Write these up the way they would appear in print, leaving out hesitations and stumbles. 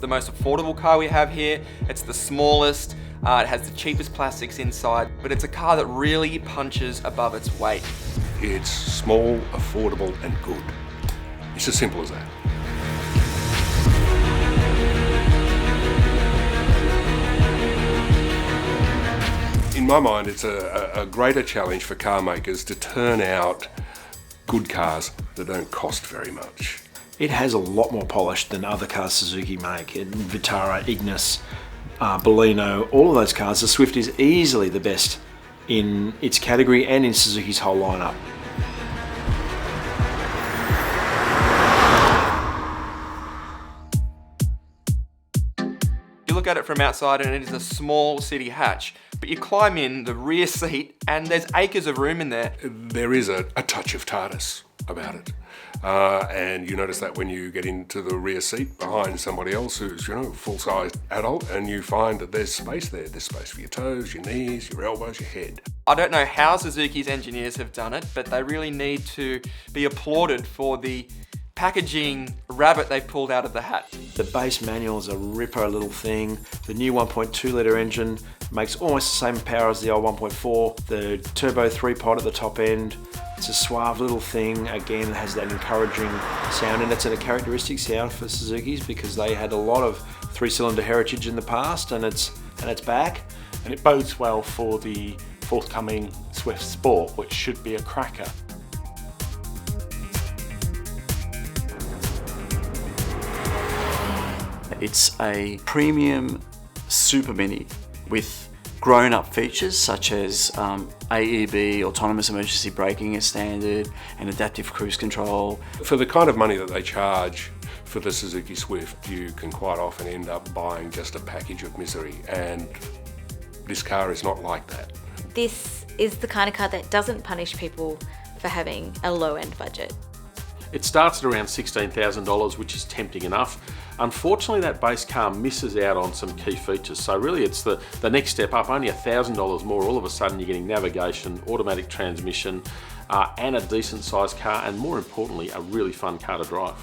the most affordable car we have here. It's the smallest, it has the cheapest plastics inside, but it's a car that really punches above its weight. It's small, affordable and good. It's as simple as that. In my mind, it's a greater challenge for car makers to turn out good cars that don't cost very much. It has a lot more polish than other cars Suzuki make. Vitara, Ignis, Baleno, all of those cars. The Swift is easily the best in its category and in Suzuki's whole lineup. You look at it from outside and it is a small city hatch, but you climb in the rear seat and there's acres of room in there. There is a touch of TARDIS about it. And you notice that when you get into the rear seat behind somebody else who's, full-sized adult, and you find that there's space there. There's space for your toes, your knees, your elbows, your head. I don't know how Suzuki's engineers have done it, but they really need to be applauded for the packaging rabbit they pulled out of the hat. The base manual is a ripper little thing. The new 1.2 litre engine makes almost the same power as the old 1.4. The turbo 3-pod at the top end. It's a suave little thing. Again, it has that encouraging sound, and it's a characteristic sound for Suzuki's because they had a lot of 3-cylinder heritage in the past, and it's back. And it bodes well for the forthcoming Swift Sport, which should be a cracker. It's a premium super mini with grown-up features such as AEB, autonomous emergency braking as standard, and adaptive cruise control. For the kind of money that they charge for the Suzuki Swift, you can quite often end up buying just a package of misery, and this car is not like that. This is the kind of car that doesn't punish people for having a low-end budget. It starts at around $16,000, which is tempting enough. Unfortunately, that base car misses out on some key features. So really it's the next step up, only $1,000 more. All of a sudden you're getting navigation, automatic transmission, and a decent sized car, and more importantly, a really fun car to drive.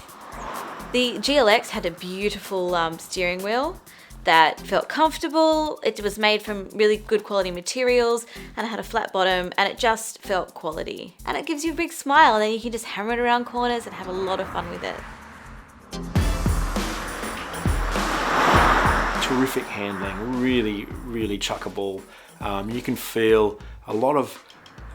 The GLX had a beautiful steering wheel that felt comfortable. It was made from really good quality materials, and it had a flat bottom, and it just felt quality. And it gives you a big smile, and then you can just hammer it around corners and have a lot of fun with it. Terrific handling, really, really chuckable. You can feel a lot of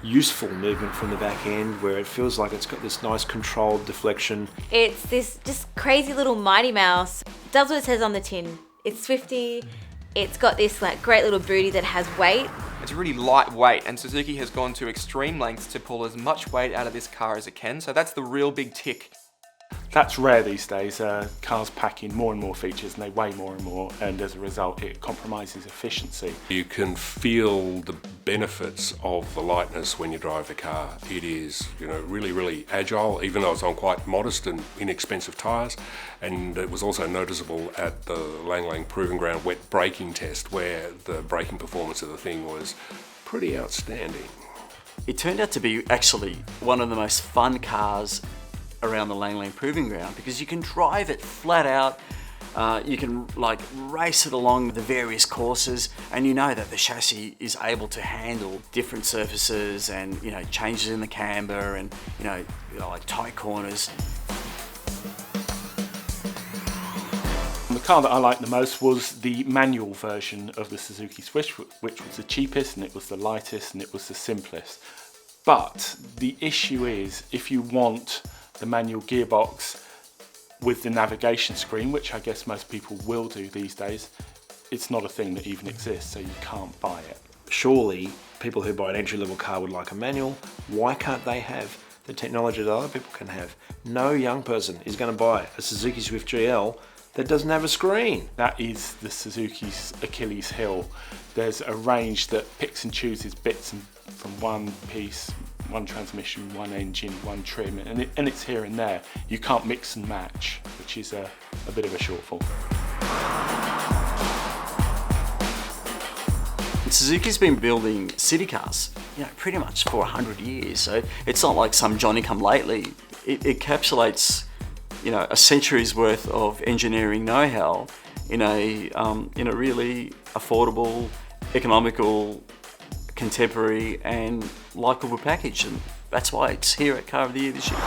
useful movement from the back end where it feels like it's got this nice controlled deflection. It's this just crazy little Mighty Mouse. It does what it says on the tin. It's Swifty. It's got this great little booty that has weight. It's really lightweight, and Suzuki has gone to extreme lengths to pull as much weight out of this car as it can, so that's the real big tick. That's rare these days. Cars pack in more and more features and they weigh more and more, and as a result it compromises efficiency. You can feel the benefits of the lightness when you drive the car. It is, really, really agile, even though it's on quite modest and inexpensive tyres. And it was also noticeable at the Lang Lang Proving Ground wet braking test, where the braking performance of the thing was pretty outstanding. It turned out to be actually one of the most fun cars around the Lang Lang Proving Ground because you can drive it flat out. You can race it along the various courses, and you know that the chassis is able to handle different surfaces and changes in the camber and tight corners. The car that I liked the most was the manual version of the Suzuki Swift, which was the cheapest and it was the lightest and it was the simplest. But the issue is, if you want the manual gearbox with the navigation screen, which I guess most people will do these days, it's not a thing that even exists, so you can't buy it. Surely people who buy an entry-level car would like a manual. Why can't they have the technology that other people can have? No young person is going to buy a Suzuki Swift GL that doesn't have a screen. That is the Suzuki's Achilles heel. There's a range that picks and chooses bits from one piece, one transmission, one engine, one trim, and it's here and there. You can't mix and match, which is a bit of a shortfall. Suzuki's been building city cars, pretty much for 100 years. So it's not like some Johnny-come-lately. It encapsulates, a century's worth of engineering know-how in a really affordable, economical, contemporary and likeable package, and that's why it's here at Car of the Year this year.